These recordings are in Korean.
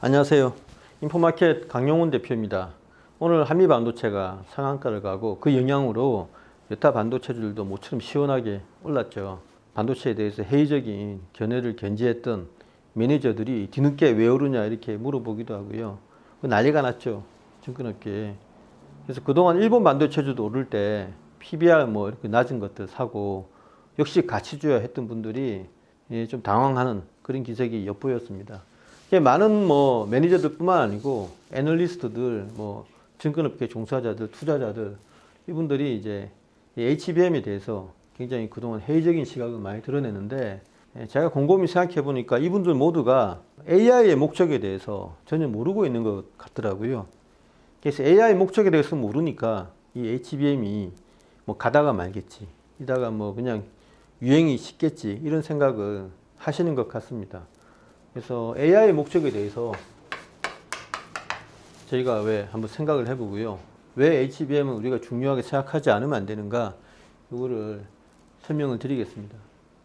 안녕하세요. 인포마켓 강용훈 대표입니다. 오늘 한미반도체가 상한가를 가고 그 영향으로 여타 반도체들도 모처럼 시원하게 올랐죠. 반도체에 대해서 회의적인 견해를 견지했던 매니저들이 뒤늦게 왜 오르냐 이렇게 물어보기도 하고요. 난리가 났죠. 증권업계에. 그래서 그동안 일본 반도체주도 오를 때 PBR 뭐 이렇게 낮은 것들 사고 역시 같이 줘야 했던 분들이 좀 당황하는 그런 기색이 엿보였습니다. 많은 뭐 매니저들뿐만 아니고 애널리스트들, 뭐 증권업계 종사자들, 투자자들 이분들이 이제 HBM에 대해서 굉장히 그동안 회의적인 시각을 많이 드러내는데 제가 곰곰이 생각해 보니까 이분들 모두가 AI의 목적에 대해서 전혀 모르고 있는 것 같더라고요. 그래서 AI 목적에 대해서 모르니까 이 HBM이 뭐 가다가 말겠지, 이다가 뭐 그냥 유행이 식겠지 이런 생각을 하시는 것 같습니다. 그래서 AI 목적에 대해서 저희가 왜 한번 생각을 해보고요. 왜 HBM은 우리가 중요하게 생각하지 않으면 안 되는가, 이거를 설명을 드리겠습니다.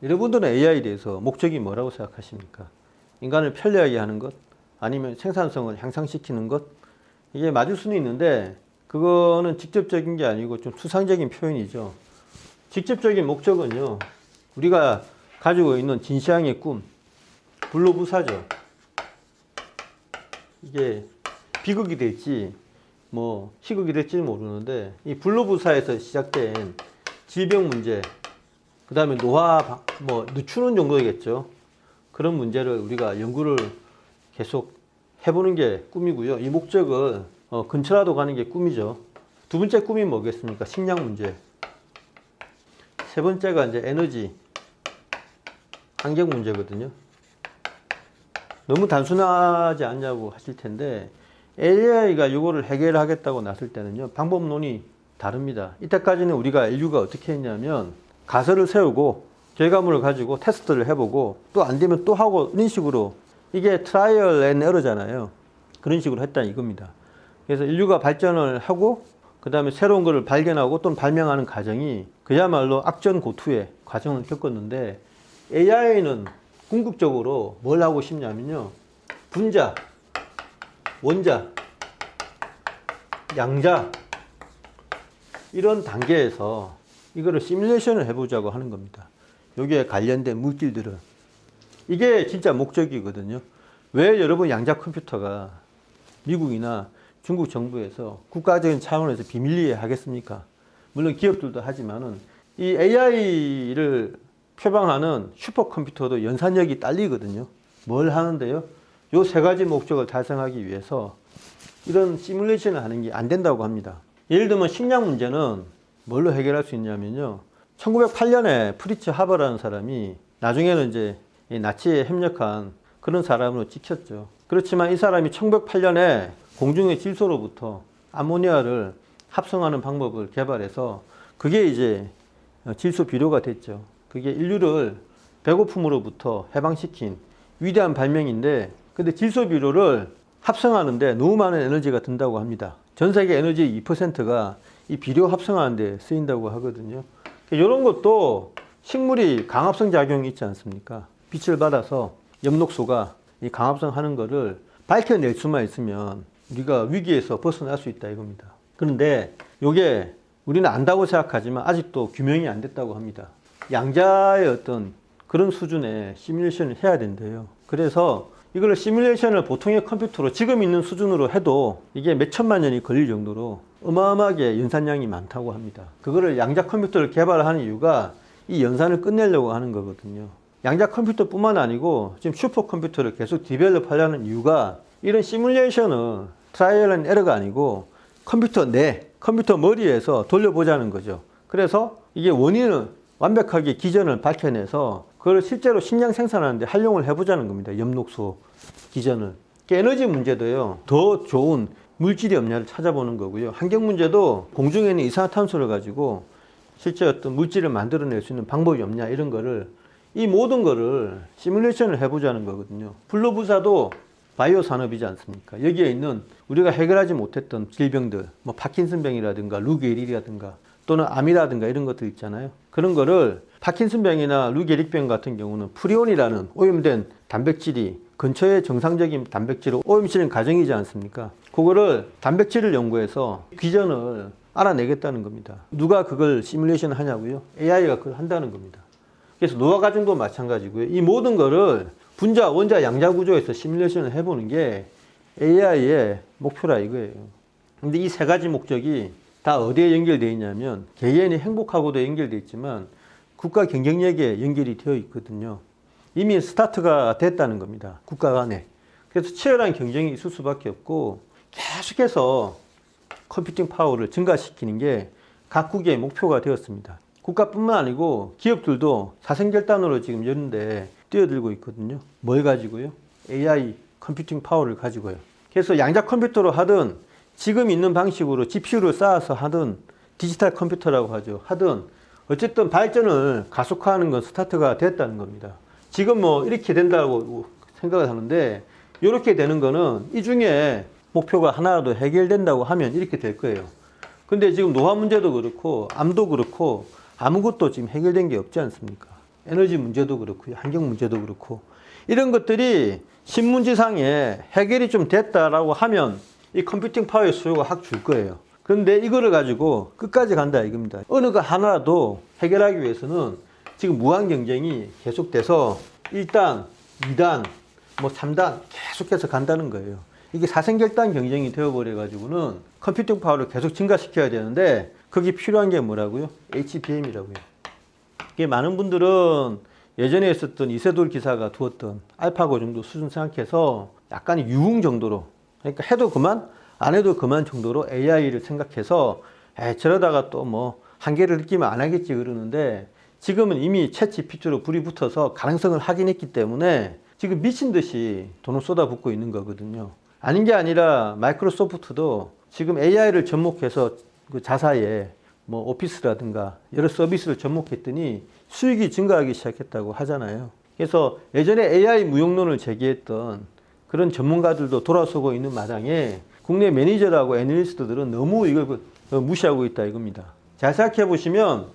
여러분들은 AI에 대해서 목적이 뭐라고 생각하십니까? 인간을 편리하게 하는 것? 아니면 생산성을 향상시키는 것? 이게 맞을 수는 있는데 그거는 직접적인 게 아니고 좀 추상적인 표현이죠. 직접적인 목적은요, 우리가 가지고 있는 진시황의 꿈, 불로부사죠. 이게 비극이 될지 뭐 희극이 될지는 모르는데 이 불로부사에서 시작된 질병 문제, 그 다음에 노화 뭐 늦추는 정도겠죠. 그런 문제를 우리가 연구를 계속 해보는 게 꿈이고요. 이 목적을 근처라도 가는 게 꿈이죠. 두 번째 꿈이 뭐겠습니까? 식량 문제. 세 번째가 이제 에너지, 환경 문제거든요. 너무 단순하지 않냐고 하실 텐데 AI가 이거를 해결하겠다고 나설 때는요, 방법론이 다릅니다. 이때까지는 우리가 인류가 어떻게 했냐면 가설을 세우고 결과물을 가지고 테스트를 해보고 또 안 되면 또 하고 이런 식으로, 이게 트라이얼 앤 에러잖아요. 그런 식으로 했다 이겁니다. 그래서 인류가 발전을 하고 그 다음에 새로운 것을 발견하고 또는 발명하는 과정이 그야말로 악전고투의 과정을 겪었는데 AI는 궁극적으로 뭘 하고 싶냐면요, 분자, 원자, 양자 이런 단계에서 이거를 시뮬레이션을 해보자고 하는 겁니다. 여기에 관련된 물질들은 이게 진짜 목적이거든요. 왜 여러분 양자 컴퓨터가 미국이나 중국 정부에서 국가적인 차원에서 비밀리에 하겠습니까? 물론 기업들도 하지만은 이 AI를 표방하는 슈퍼컴퓨터도 연산력이 딸리거든요. 뭘 하는데요? 요 세 가지 목적을 달성하기 위해서 이런 시뮬레이션을 하는 게 안 된다고 합니다. 예를 들면 식량 문제는 뭘로 해결할 수 있냐면요, 1908년에 프리츠 하버라는 사람이 나중에는 이제 나치에 협력한 그런 사람으로 찍혔죠. 그렇지만 이 사람이 1908년에 공중의 질소로부터 아모니아를 합성하는 방법을 개발해서 그게 이제 질소 비료가 됐죠. 그게 인류를 배고픔으로부터 해방시킨 위대한 발명인데, 근데 질소 비료를 합성하는데 너무 많은 에너지가 든다고 합니다. 전 세계 에너지의 2%가 이 비료 합성하는 데 쓰인다고 하거든요. 이런 것도 식물이 강합성 작용이 있지 않습니까? 빛을 받아서 엽록소가 이 강합성 하는 거를 밝혀낼 수만 있으면 우리가 위기에서 벗어날 수 있다 이겁니다. 그런데 이게 우리는 안다고 생각하지만 아직도 규명이 안 됐다고 합니다. 양자의 어떤 그런 수준의 시뮬레이션을 해야 된대요. 그래서 이걸 시뮬레이션을 보통의 컴퓨터로 지금 있는 수준으로 해도 이게 몇 천만 년이 걸릴 정도로 어마어마하게 연산량이 많다고 합니다. 그거를 양자 컴퓨터를 개발하는 이유가 이 연산을 끝내려고 하는 거거든요. 양자 컴퓨터뿐만 아니고 지금 슈퍼컴퓨터를 계속 디벨롭 하려는 이유가 이런 시뮬레이션을 트라이얼 앤 에러가 아니고 컴퓨터 컴퓨터 머리에서 돌려보자는 거죠. 그래서 이게 원인을 완벽하게 기전을 밝혀내서 그걸 실제로 식량 생산하는데 활용을 해보자는 겁니다. 엽록소 기전을. 에너지 문제도요, 더 좋은 물질이 없냐를 찾아보는 거고요. 환경 문제도 공중에 있는 이산화탄소를 가지고 실제 어떤 물질을 만들어낼 수 있는 방법이 없냐 이런 거를, 이 모든 거를 시뮬레이션을 해보자는 거거든요. 불로부사도 바이오 산업이지 않습니까? 여기에 있는 우리가 해결하지 못했던 질병들, 뭐 파킨슨병이라든가 루게릭이라든가 또는 암이라든가 이런 것들 있잖아요. 그런 거를 파킨슨병이나 루게릭병 같은 경우는 프리온이라는 오염된 단백질이 근처에 정상적인 단백질을 오염시키는 과정이지 않습니까? 그거를 단백질을 연구해서 기전을 알아내겠다는 겁니다. 누가 그걸 시뮬레이션 하냐고요? AI가 그걸 한다는 겁니다. 그래서 노화 과정도 마찬가지고요. 이 모든 거를 분자, 원자, 양자 구조에서 시뮬레이션을 해보는 게 AI의 목표라 이거예요. 근데 이 세 가지 목적이 다 어디에 연결되어 있냐면 개인이 행복하고도 연결되어 있지만 국가 경쟁력에 연결이 되어 있거든요. 이미 스타트가 됐다는 겁니다. 국가 간에. 그래서 치열한 경쟁이 있을 수밖에 없고 계속해서 컴퓨팅 파워를 증가시키는 게 각국의 목표가 되었습니다. 국가뿐만 아니고 기업들도 사생결단으로 지금 이런데 뛰어들고 있거든요. 뭘 가지고요? AI 컴퓨팅 파워를 가지고요. 그래서 양자 컴퓨터로 하든 지금 있는 방식으로 GPU를 쌓아서 하든 디지털 컴퓨터라고 하죠. 하든 어쨌든 발전을 가속화하는 건 스타트가 됐다는 겁니다. 지금 뭐 이렇게 된다고 생각을 하는데 이렇게 되는 거는 이 중에 목표가 하나라도 해결된다고 하면 이렇게 될 거예요. 근데 지금 노화 문제도 그렇고 암도 그렇고 아무것도 지금 해결된 게 없지 않습니까? 에너지 문제도 그렇고요. 환경 문제도 그렇고 이런 것들이 신문지상에 해결이 좀 됐다라고 하면 이 컴퓨팅 파워의 수요가 확 줄 거예요. 그런데 이거를 가지고 끝까지 간다 이겁니다. 어느 거 하나라도 해결하기 위해서는 지금 무한 경쟁이 계속돼서 1단, 2단, 뭐 3단 계속해서 간다는 거예요. 이게 사생결단 경쟁이 되어버려 가지고는 컴퓨팅 파워를 계속 증가시켜야 되는데 거기 필요한 게 뭐라고요? HBM이라고요. 이게 많은 분들은 예전에 있었던 이세돌 기사가 두었던 알파고 정도 수준 생각해서 약간 유흥 정도로 그러니까 해도 그만 안 해도 그만 정도로 AI를 생각해서 저러다가 또 뭐 한계를 느끼면 안 하겠지 그러는데 지금은 이미 챗 GPT로 불이 붙어서 가능성을 확인했기 때문에 지금 미친 듯이 돈을 쏟아붓고 있는 거거든요. 아닌 게 아니라 마이크로소프트도 지금 AI를 접목해서 그 자사에 뭐 오피스라든가 여러 서비스를 접목했더니 수익이 증가하기 시작했다고 하잖아요. 그래서 예전에 AI 무용론을 제기했던 그런 전문가들도 돌아서고 있는 마당에 국내 매니저라고 애널리스트들은 너무 이걸 무시하고 있다 이겁니다. 잘 생각해 보시면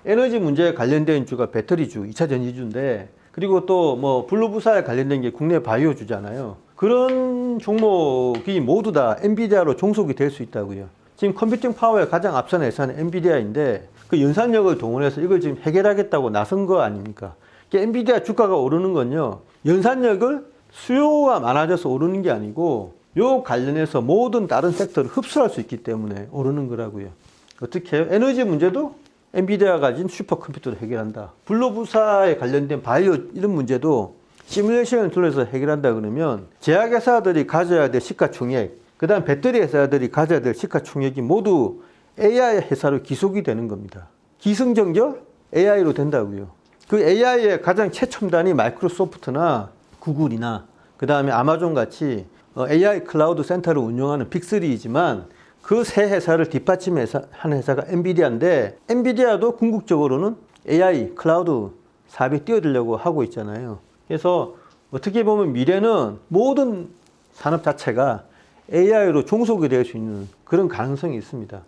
에너지 문제에 관련된 주가 배터리주, 2차 전지주인데 그리고 또 뭐 블루부사에 관련된 게 국내 바이오주잖아요. 그런 종목이 모두 다 엔비디아로 종속이 될 수 있다고요. 지금 컴퓨팅 파워의 가장 앞선 회사는 엔비디아인데 그 연산력을 동원해서 이걸 지금 해결하겠다고 나선 거 아닙니까? 엔비디아 주가가 오르는 건요. 연산력을 수요가 많아져서 오르는 게 아니고 요 관련해서 모든 다른 섹터를 흡수할 수 있기 때문에 오르는 거라고요. 어떻게 해요? 에너지 문제도 엔비디아가 가진 슈퍼컴퓨터로 해결한다. 블루부사에 관련된 바이오 이런 문제도 시뮬레이션을 통해서 해결한다 그러면 제약회사들이 가져야 될 시가총액, 그 다음 배터리 회사들이 가져야 될 시가총액이 모두 AI 회사로 기속이 되는 겁니다. 기승전결 AI로 된다고요. 그 AI의 가장 최첨단이 마이크로소프트나 구글이나 그 다음에 아마존 같이 AI 클라우드 센터를 운영하는 빅3이지만 그 세 회사를 뒷받침하는 회사가 엔비디아인데 엔비디아도 궁극적으로는 AI 클라우드 사업에 뛰어들려고 하고 있잖아요. 그래서 어떻게 보면 미래는 모든 산업 자체가 AI로 종속이 될 수 있는 그런 가능성이 있습니다.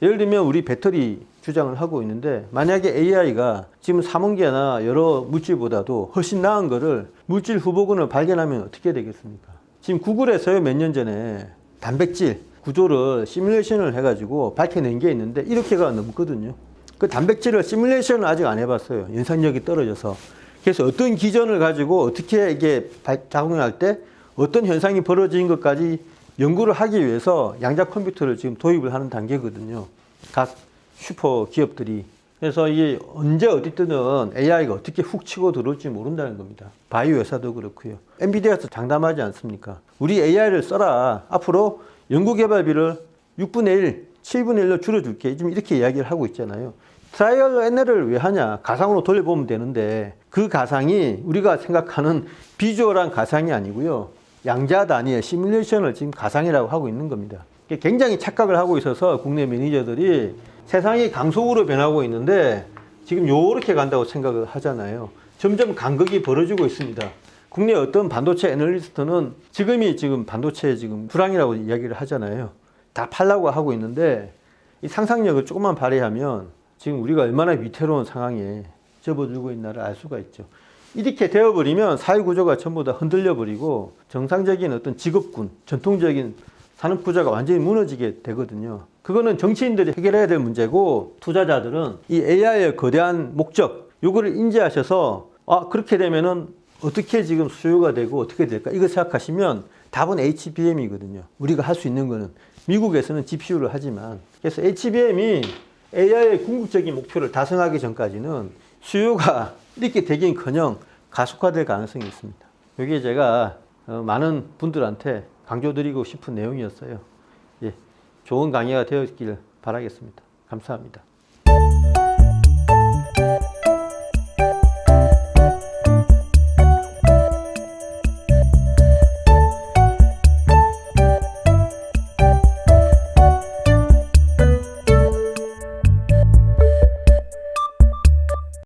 예를 들면 우리 배터리 주장을 하고 있는데 만약에 AI가 지금 삼원계나 여러 물질보다도 훨씬 나은 거를 물질 후보군을 발견하면 어떻게 되겠습니까? 지금 구글에서요 몇 년 전에 단백질 구조를 시뮬레이션을 해가지고 밝혀낸 게 있는데 1억개가 넘거든요. 그 단백질을 시뮬레이션을 아직 안 해봤어요. 연산력이 떨어져서. 그래서 어떤 기전을 가지고 어떻게 이게 작용할 때 어떤 현상이 벌어지는 것까지 연구를 하기 위해서 양자 컴퓨터를 지금 도입을 하는 단계거든요. 각 슈퍼 기업들이. 그래서 이게 언제 어디든 AI가 어떻게 훅 치고 들어올지 모른다는 겁니다. 바이오 회사도 그렇고요. 엔비디아에서 장담하지 않습니까? 우리 AI를 써라. 앞으로 연구개발비를 6분의 1, 7분의 1로 줄여줄게. 지금 이렇게 이야기를 하고 있잖아요. 트라이얼 애널을 왜 하냐? 가상으로 돌려보면 되는데 그 가상이 우리가 생각하는 비주얼한 가상이 아니고요. 양자 단위의 시뮬레이션을 지금 가상이라고 하고 있는 겁니다. 굉장히 착각을 하고 있어서 국내 매니저들이 세상이 강속으로 변하고 있는데 지금 요렇게 간다고 생각을 하잖아요. 점점 간극이 벌어지고 있습니다. 국내 어떤 반도체 애널리스트는 지금 반도체 지금 불황이라고 이야기를 하잖아요. 다 팔라고 하고 있는데 이 상상력을 조금만 발휘하면 지금 우리가 얼마나 위태로운 상황에 접어들고 있나를 알 수가 있죠. 이렇게 되어버리면 사회구조가 전부 다 흔들려버리고 정상적인 어떤 직업군, 전통적인 산업구조가 완전히 무너지게 되거든요. 그거는 정치인들이 해결해야 될 문제고 투자자들은 이 AI의 거대한 목적, 요거를 인지하셔서 그렇게 되면은 어떻게 지금 수요가 되고 어떻게 될까? 이거 생각하시면 답은 HBM이거든요. 우리가 할 수 있는 거는 미국에서는 GPU를 하지만 그래서 HBM이 AI의 궁극적인 목표를 달성하기 전까지는 수요가 이렇게 되긴커녕 가속화될 가능성이 있습니다. 이게 제가 많은 분들한테 강조드리고 싶은 내용이었어요. 예, 좋은 강의가 되었길 바라겠습니다. 감사합니다.